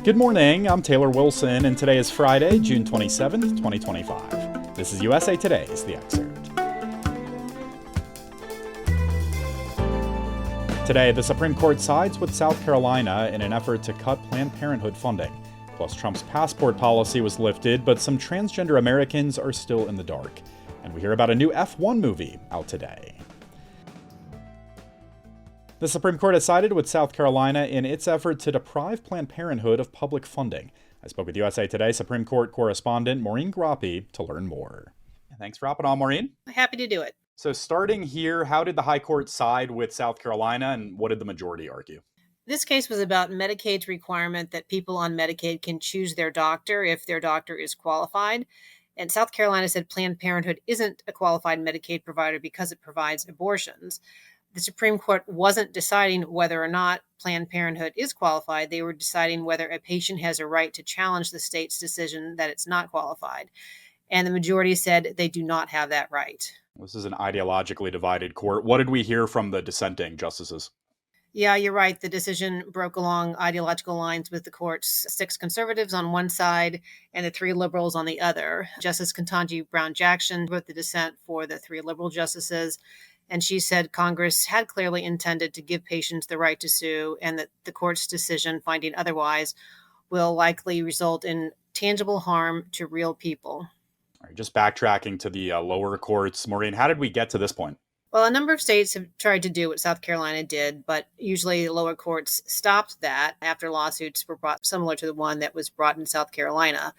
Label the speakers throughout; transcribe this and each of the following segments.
Speaker 1: Good morning, I'm Taylor Wilson, and today is Friday, June 27th, 2025. This is USA Today's The Excerpt. Today, the Supreme Court sides with South Carolina in an effort to cut Planned Parenthood funding. Plus, Trump's passport policy was lifted, but some transgender Americans are still in the dark. And we hear about a new F1 movie out today. The Supreme Court has sided with South Carolina in its effort to deprive Planned Parenthood of public funding. I spoke with USA Today Supreme Court correspondent Maureen Grappi to learn more. Thanks for hopping on, Maureen.
Speaker 2: Happy to do it.
Speaker 1: So starting here, how did the High Court side with South Carolina, and what did the majority argue?
Speaker 2: This case was about Medicaid's requirement that people on Medicaid can choose their doctor if their doctor is qualified. And South Carolina said Planned Parenthood isn't a qualified Medicaid provider because it provides abortions. The Supreme Court wasn't deciding whether or not Planned Parenthood is qualified. They were deciding whether a patient has a right to challenge the state's decision that it's not qualified. And the majority said they do not have that right.
Speaker 1: This is an ideologically divided court. What did we hear from the dissenting justices?
Speaker 2: Yeah, you're right. The decision broke along ideological lines with the court's 6 conservatives on one side and the 3 liberals on the other. Justice Ketanji Brown Jackson wrote the dissent for the 3 liberal justices. And she said Congress had clearly intended to give patients the right to sue, and that the court's decision finding otherwise will likely result in tangible harm to real people.
Speaker 1: All right, just backtracking to the lower courts, Maureen, how did we get to this point?
Speaker 2: Well, a number of states have tried to do what South Carolina did, but usually the lower courts stopped that after lawsuits were brought similar to the one that was brought in South Carolina.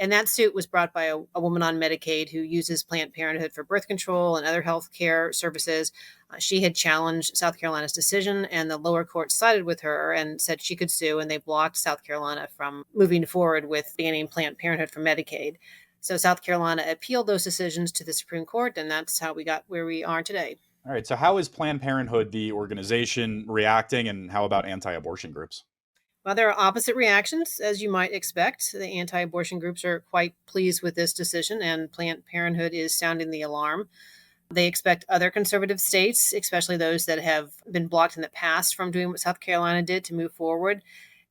Speaker 2: And that suit was brought by a woman on Medicaid who uses Planned Parenthood for birth control and other health care services. She had challenged South Carolina's decision, and the lower court sided with her and said she could sue, and they blocked South Carolina from moving forward with banning Planned Parenthood from Medicaid. So South Carolina appealed those decisions to the Supreme Court, and that's how we got where we are today.
Speaker 1: All right, so how is Planned Parenthood, the organization, reacting, and how about anti-abortion groups?
Speaker 2: Well, there are opposite reactions, as you might expect. The anti-abortion groups are quite pleased with this decision, and Planned Parenthood is sounding the alarm. They expect other conservative states, especially those that have been blocked in the past from doing what South Carolina did, to move forward.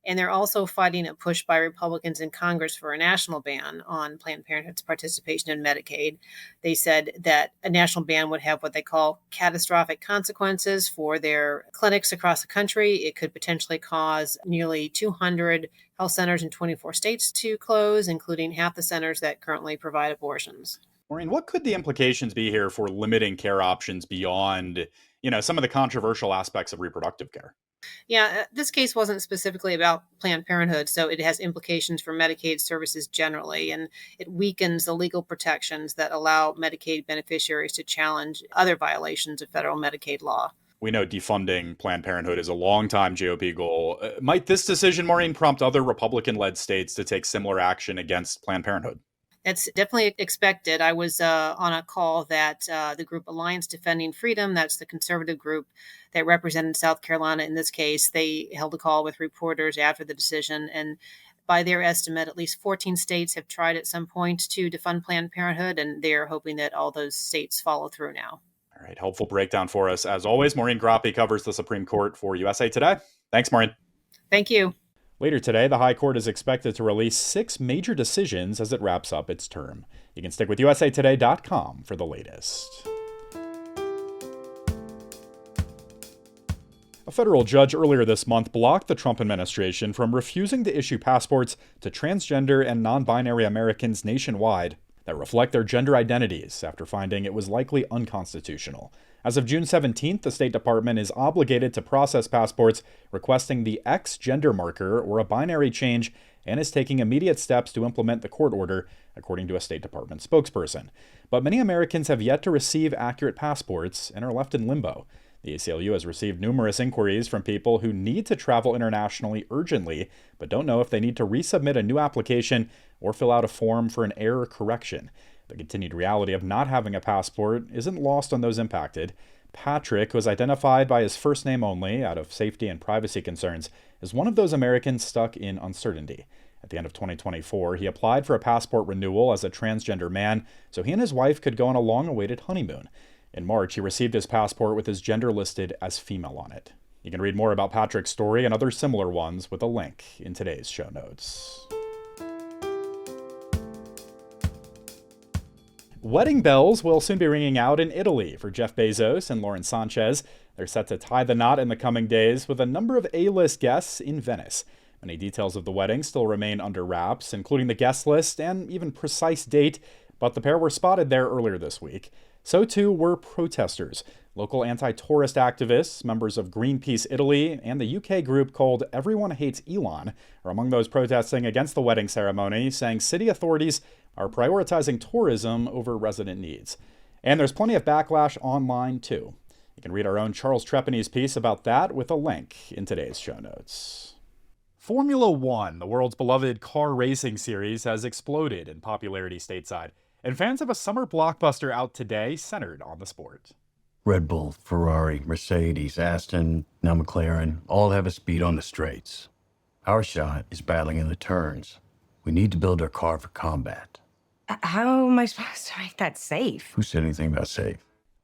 Speaker 2: And they're also fighting a push by Republicans in Congress for a national ban on Planned Parenthood's participation in Medicaid. They said that a national ban would have what they call catastrophic consequences for their clinics across the country. It could potentially cause nearly 200 health centers in 24 states to close, including half the centers that currently provide abortions.
Speaker 1: Maureen, what could the implications be here for limiting care options beyond, some of the controversial aspects of reproductive care?
Speaker 2: Yeah, this case wasn't specifically about Planned Parenthood, so it has implications for Medicaid services generally, and it weakens the legal protections that allow Medicaid beneficiaries to challenge other violations of federal Medicaid law.
Speaker 1: We know defunding Planned Parenthood is a longtime GOP goal. Might this decision, Maureen, prompt other Republican-led states to take similar action against Planned Parenthood?
Speaker 2: That's definitely expected. I was on a call that the group Alliance Defending Freedom, that's the conservative group that represented South Carolina in this case, they held a call with reporters after the decision. And by their estimate, at least 14 states have tried at some point to defund Planned Parenthood, and they're hoping that all those states follow through now.
Speaker 1: All right, helpful breakdown for us. As always, Maureen Grappi covers the Supreme Court for USA Today. Thanks, Maureen.
Speaker 2: Thank you.
Speaker 1: Later today, the High Court is expected to release 6 major decisions as it wraps up its term. You can stick with usatoday.com for the latest. A federal judge earlier this month blocked the Trump administration from refusing to issue passports to transgender and non-binary Americans nationwide that reflect their gender identities after finding it was likely unconstitutional. As of June 17th, the State Department is obligated to process passports requesting the X gender marker or a binary change and is taking immediate steps to implement the court order, according to a State Department spokesperson. But many Americans have yet to receive accurate passports and are left in limbo. The ACLU has received numerous inquiries from people who need to travel internationally urgently, but don't know if they need to resubmit a new application or fill out a form for an error correction. The continued reality of not having a passport isn't lost on those impacted. Patrick was identified by his first name only, out of safety and privacy concerns, as one of those Americans stuck in uncertainty. At the end of 2024, he applied for a passport renewal as a transgender man so he and his wife could go on a long-awaited honeymoon. In March, he received his passport with his gender listed as female on it. You can read more about Patrick's story and other similar ones with a link in today's show notes. Wedding bells will soon be ringing out in Italy for Jeff Bezos and Lauren Sanchez. They're set to tie the knot in the coming days with a number of A-list guests in Venice. Many details of the wedding still remain under wraps, including the guest list and even precise date, but the pair were spotted there earlier this week. So too were protesters. Local anti-tourist activists, members of Greenpeace Italy, and the UK group called Everyone Hates Elon are among those protesting against the wedding ceremony, saying city authorities are prioritizing tourism over resident needs. And there's plenty of backlash online, too. You can read our own Charles Trepani's piece about that with a link in today's show notes. Formula One, the world's beloved car racing series, has exploded in popularity stateside, and fans have a summer blockbuster out today centered on the sport.
Speaker 3: Red Bull, Ferrari, Mercedes, Aston, now McLaren, all have a speed on the straights. Our shot is battling in the turns. We need to build our car for combat.
Speaker 4: How am I supposed to make that safe?
Speaker 3: Who said anything about safe?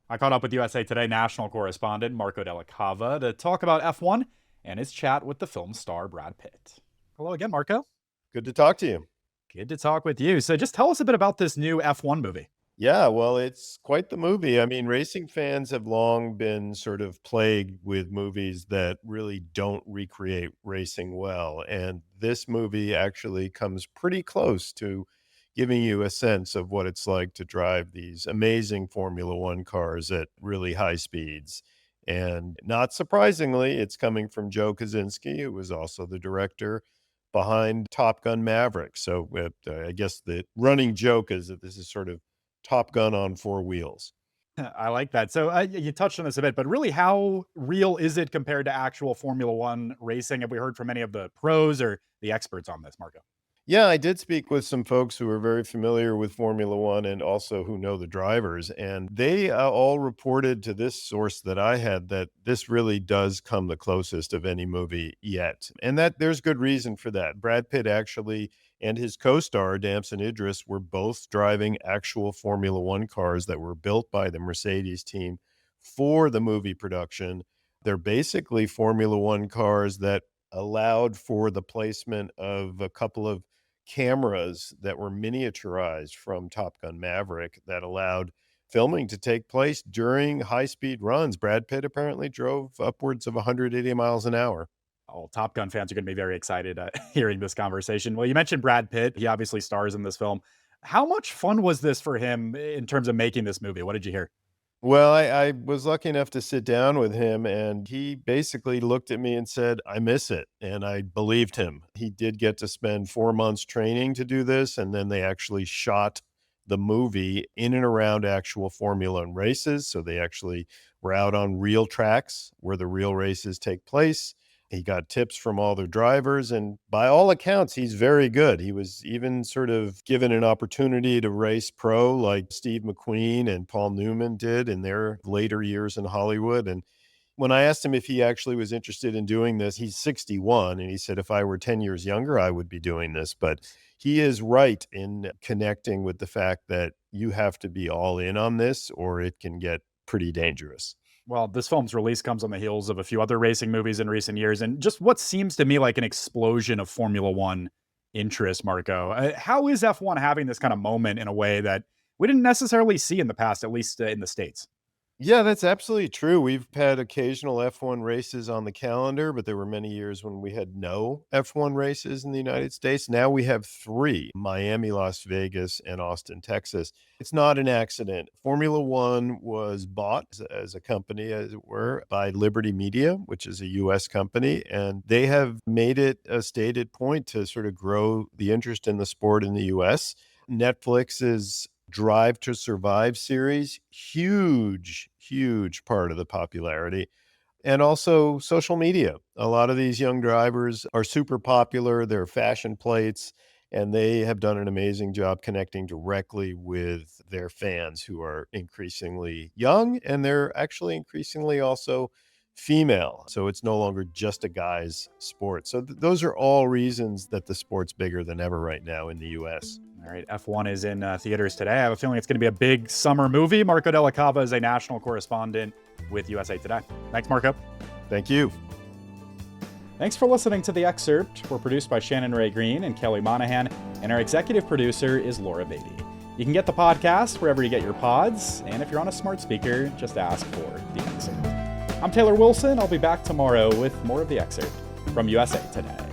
Speaker 1: I caught up with USA Today national correspondent Marco Della Cava to talk about F1 and his chat with the film star Brad Pitt. Hello again, Marco.
Speaker 5: Good to talk to you.
Speaker 1: Good to talk with you. So just tell us a bit about this new F1 movie.
Speaker 5: Yeah, well, it's quite the movie. I mean, racing fans have long been sort of plagued with movies that really don't recreate racing well. And this movie actually comes pretty close to giving you a sense of what it's like to drive these amazing Formula One cars at really high speeds. And not surprisingly, it's coming from Joe Kosinski, who was also the director behind Top Gun Maverick. So I guess the running joke is that this is sort of Top Gun on four wheels.
Speaker 1: I like that. So you touched on this a bit, but really how real is it compared to actual Formula One racing? Have we heard from any of the pros or the experts on this, Marco?
Speaker 5: Yeah, I did speak with some folks who are very familiar with Formula One and also who know the drivers. And they all reported to this source that I had that this really does come the closest of any movie yet. And that there's good reason for that. Brad Pitt actually and his co-star, Damson Idris, were both driving actual Formula One cars that were built by the Mercedes team for the movie production. They're basically Formula One cars that allowed for the placement of a couple of cameras that were miniaturized from Top Gun Maverick that allowed filming to take place during high-speed runs. Brad Pitt apparently drove upwards of 180 miles an hour.
Speaker 1: Oh, Top Gun fans are going to be very excited hearing this conversation. Well, you mentioned Brad Pitt. He obviously stars in this film. How much fun was this for him in terms of making this movie? What did you hear?
Speaker 5: Well, I was lucky enough to sit down with him, and he basically looked at me and said, I miss it. And I believed him. He did get to spend 4 months training to do this, and then they actually shot the movie in and around actual Formula One races. So they actually were out on real tracks where the real races take place. He got tips from all the drivers, and by all accounts, he's very good. He was even sort of given an opportunity to race pro like Steve McQueen and Paul Newman did in their later years in Hollywood. And when I asked him if he actually was interested in doing this, he's 61, and he said, if I were 10 years younger, I would be doing this. But he is right in connecting with the fact that you have to be all in on this or it can get pretty dangerous.
Speaker 1: Well, this film's release comes on the heels of a few other racing movies in recent years, and just what seems to me like an explosion of Formula One interest, Marco. How is F1 having this kind of moment in a way that we didn't necessarily see in the past, at least in the States?
Speaker 5: Yeah, that's absolutely true. We've had occasional F1 races on the calendar, but there were many years when we had no F1 races in the United States. Now we have three: Miami, Las Vegas, and Austin, Texas. It's not an accident. Formula One was bought as a company, as it were, by Liberty Media, which is a U.S. company, and they have made it a stated point to sort of grow the interest in the sport in the U.S. Netflix's Drive to Survive series, huge part of the popularity. And also social media. A lot of these young drivers are super popular. They're fashion plates, and they have done an amazing job connecting directly with their fans who are increasingly young, and they're actually increasingly also female. So it's no longer just a guy's sport. So those are all reasons that the sport's bigger than ever right now in the U.S.
Speaker 1: All right, F1 is in theaters today. I have a feeling it's going to be a big summer movie. Marco Della Cava is a national correspondent with USA Today. Thanks, Marco.
Speaker 5: Thank you.
Speaker 1: Thanks for listening to The Excerpt. We're produced by Shannon Ray Green and Kelly Monahan, and our executive producer is Laura Beatty. You can get the podcast wherever you get your pods, and if you're on a smart speaker, just ask for The Excerpt. I'm Taylor Wilson. I'll be back tomorrow with more of The Excerpt from USA Today.